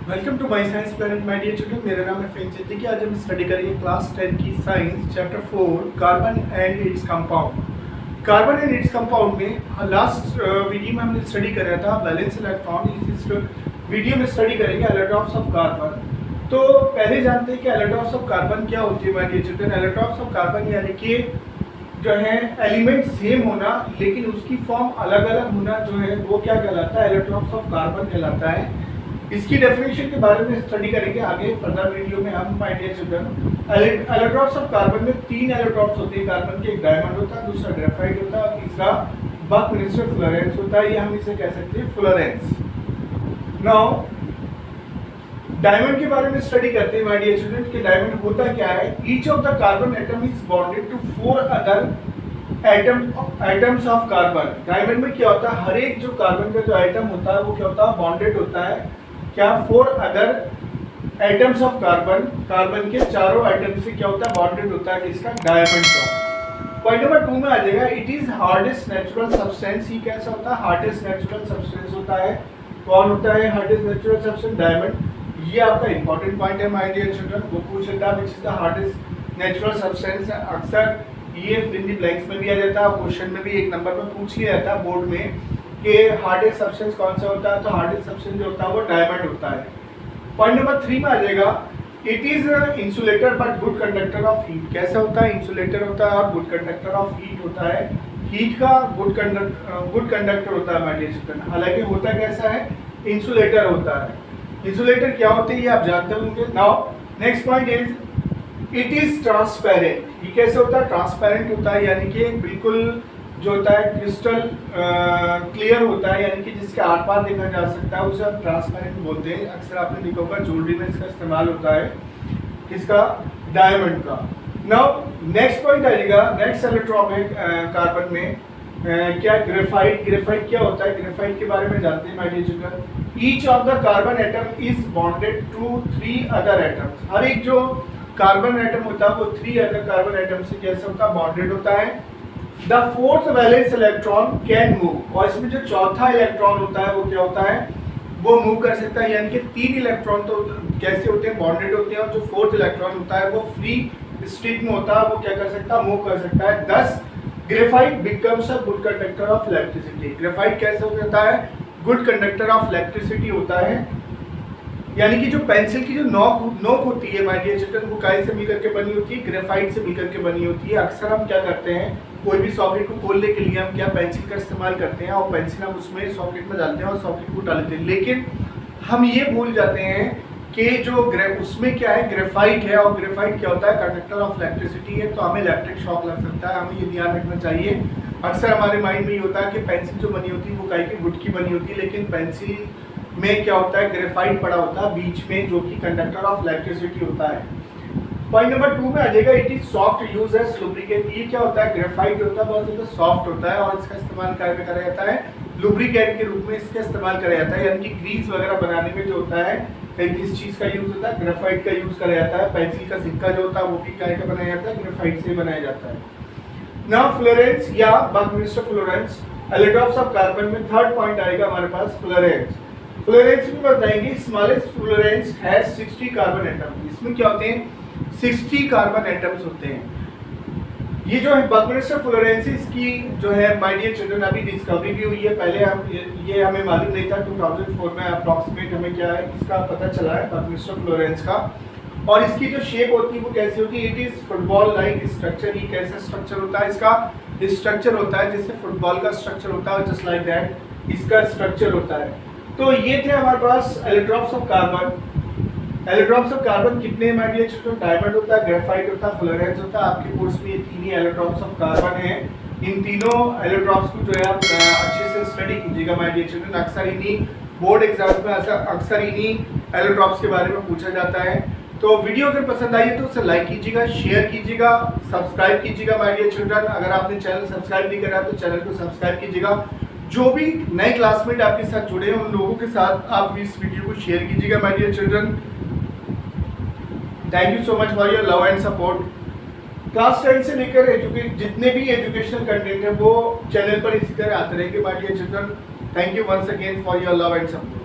Welcome to my science planet my dear children. मेरा नाम है फेन सिद्दीकी। आज हम स्टडी करेंगे क्लास 10 की science chapter 4 carbon and its compound. Carbon and its compound में लास्ट वीडियो में हमने स्टडी करा था वैलेंस इलेक्ट्रॉन। इस वीडियो में स्टडी करेंगे इलेक्ट्रॉन्स ऑफ कार्बन। तो पहले जानते हैं कि इलेक्ट्रॉन्स ऑफ कार्बन क्या होती है my dear children. Electrons of carbon यानी कि जो है एलिमेंट सेम होना लेकिन उसकी फॉर्म अलग अलग होना, जो है वो क्या कहलाता है, इलेक्ट्रॉन्स ऑफ कार्बन कहलाता है। इसकी डेफिनेशन के बारे में स्टडी करेंगे आगे फर्दर वीडियो में हम। My dear children, electrons of carbon में 3 इलेक्ट्रॉन्स होते हैं कार्बन के। एक डायमंड होता है, दूसरा ग्रेफाइट होता है और तीसरा बकमिंस्टर फ्लोरेंस होता है। ये हम इसे कह सकते हैं फ्लोरेंस। नाउ डायमंड के बारे में स्टडी करते हैं माय डियर चिल्ड्रन कि डायमंड होता क्या है। Each of the carbon atom is bonded to 4 other atoms of carbon. Diamond में क्या होता है, हर एक जो कार्बन का जो एटम होता है वो क्या होता है, बॉन्डेड होता है क्या 4 other atoms of carbon. Carbon के चारों एटम से क्या होता है, बॉन्डेड होता है इसका डायमंड का। पॉइंट नंबर 2 में आ जाएगा, it is hardest natural substance. ये कैसा होता है, हार्डेस्ट नेचुरल सब्सटेंस होता है। कौन होता है हार्डेस्ट नेचुरल सब्सटेंस, डायमंड। ये आपका इंपॉर्टेंट पॉइंट है माय डियर चिल्ड्रन। वो पूछ लेता है which is the hardest natural substance. अक्सर ये फिल इन द ब्लैंक्स में भी आ जाता है, क्वेश्चन में भी एक नंबर पर पूछ लिया जाता है बोर्ड में कि हार्डेस्ट सब्सटेंस कौन सा होता है। तो हार्डेस्ट सब्सटेंस जो होता है वो डायमंड होता है। पॉइंट नंबर 3 में आ जाएगा, it is insulator but good conductor of heat. कैसा होता है, इंसुलेटर होता है और गुड कंडक्टर ऑफ हीट होता है। हीट का गुड कंडक्टर होता है माय डियर चिल्ड्रन। हालांकि होता कैसा है, इंसुलेटर होता है। इंसुलेटर क्या होते हैं ये आप जानते होंगे। Now next point is it is transparent. ये कैसे होता है, ट्रांसपेरेंट होता है यानी कि बिल्कुल जो होता है क्रिस्टल क्लियर होता है, यानी कि जिसके आर पार देखा जा सकता है उसे हम ट्रांसपेरेंट बोलते हैं। अक्सर आपने देखा होगा ज्वेलरी में इसका इस्तेमाल होता है, किसका, डायमंड का। नाउ नेक्स्ट पॉइंट आएगा, नेक्स्ट इलेक्ट्रॉन है कार्बन में क्या, ग्रेफाइट। ग्रेफाइट क्या होता है, ग्रेफाइट के बारे में जानते हैं my dear children. Each of the carbon atom is bonded to 3 other atoms. हर एक जो कार्बन एटम होता है वो 3 अदर कार्बन एटम से कैसे होता है, बॉन्डेड होता है। The fourth valence electron can move. और इसमें जो चौथा इलेक्ट्रॉन होता है वो क्या होता है, वो मूव कर सकता है। यानी कि 3 इलेक्ट्रॉन तो कैसे होते हैं, बॉन्डेड होते हैं, और जो फोर्थ इलेक्ट्रॉन होता है वो फ्री स्टेट में होता है, वो क्या कर सकता है, मूव कर सकता है। 10 graphite becomes a good conductor of electricity. Graphite कैसे हो जाता है, गुड कंडक्टर ऑफ इलेक्ट्रिसिटी होता है। यानी कि जो पेंसिल की जो नोक होती है माय डियर चिल्ड्रन, वो काहे से मिलकर के बनी होती है, ग्रेफाइट से मिलकर के बनी होती है। अक्सर हम क्या करते हैं, कोई भी सॉकेट को खोलने के लिए हम क्या पेंसिल का इस्तेमाल करते हैं और पेंसिल हम उसमें सॉकेट में डालते हैं और सॉकेट को डाल देते हैं। लेकिन हम ये भूल जाते हैं कि जो उसमें क्या है, ग्रेफाइट है, और ग्रेफाइट क्या होता है, कंडक्टर ऑफ इलेक्ट्रिसिटी है। तो हमें इलेक्ट्रिक शॉक लग सकता है, हमें ये ध्यान रखना चाहिए। अक्सर हमारे माइंड में ये होता है कि पेंसिल जो बनी होती है वो काहे की वुड की बनी होती है, लेकिन पेंसिल में क्या होता है, ग्रेफाइट पड़ा होता है बीच में, जो कि कंडक्टर ऑफ इलेक्ट्रिसिटी होता है। पॉइंट नंबर 2 में आ जाएगा, it is soft use as lubricant. ये क्या होता है, ग्रेफाइट होता है बहुत ज्यादा सॉफ्ट होता है और इसका इस्तेमाल करा जाता है लुब्रिकेंट के रूप में। इसका इस्तेमाल करा जाता है, यानी कि ग्रीस वगैरह बनाने में जो होता है किस चीज का यूज होता है, ग्रेफाइट का यूज करा जाता है। पेंसिल का सिक्का जो होता है वो भी क्या का बनाया जाता है, ग्रेफाइट से बनाया जाता है। नाउ फ्लोरेंस या Buckminster Florence, electrons of carbon में थर्ड पॉइंट आएगा हमारे पास फ्लोरेंस। फ्लोरेंस में बताएंगे, smallest Florence has 60 carbon atom. इसमें क्या होते हैं, 60 कार्बन एटम्स होते हैं। ये जो है बकमिंस्टर फ्लोरेंसिस की जो है माय डियर चिल्ड्रन अभी डिस्कवरी भी हुई है। पहले हम ये हमें मालूम नहीं था, 2004 में अप्रॉक्सीमेट हमें क्या है इसका पता चला है बकमिंस्टर फ्लोरेंस का। और इसकी जो शेप होती है वो कैसी होती है, it is football like structure. ये कैसा स्ट्रक्चर होता है, इसका स्ट्रक्चर होता है जैसे फुटबॉल का स्ट्रक्चर होता है, जस्ट लाइक दैट इसका स्ट्रक्चर होता है। तो ये थे हमारे पास electrons of carbon. Electrons of carbon कितने माय डियर चिल्ड्रन, डायमंड होता है, ग्रेफाइट होता है, फ्लोरेंस होता है। आपके कोर्स में ये 3 ही इलेक्ट्रॉन्स ऑफ कार्बन है। इन तीनों इलेक्ट्रॉन्स को जो है आप अच्छे से स्टडी कीजिएगा माय डियर चिल्ड्रन। अक्सर इन्हीं बोर्ड एग्जाम्स में अक्सर इन्हीं इलेक्ट्रॉन्स के बारे में पूछा जाता है। तो वीडियो अगर पसंद आई है तो उसे लाइक कीजिएगा, शेयर कीजिएगा, सब्सक्राइब कीजिएगा माय डियर चिल्ड्रन। अगर आपने चैनल सब्सक्राइब नहीं करा तो चैनल को सब्सक्राइब कीजिएगा। जो भी नए क्लासमेट आपके साथ जुड़े हैं उन लोगों के साथ आप इस वीडियो को शेयर कीजिएगा my dear children. Thank you so much for your love and support. Class 10 से लेकर जितने भी एजुकेशनल कंटेंट है वो चैनल पर इसी तरह आते रहेंगे my dear children. Thank you once again for your love and support.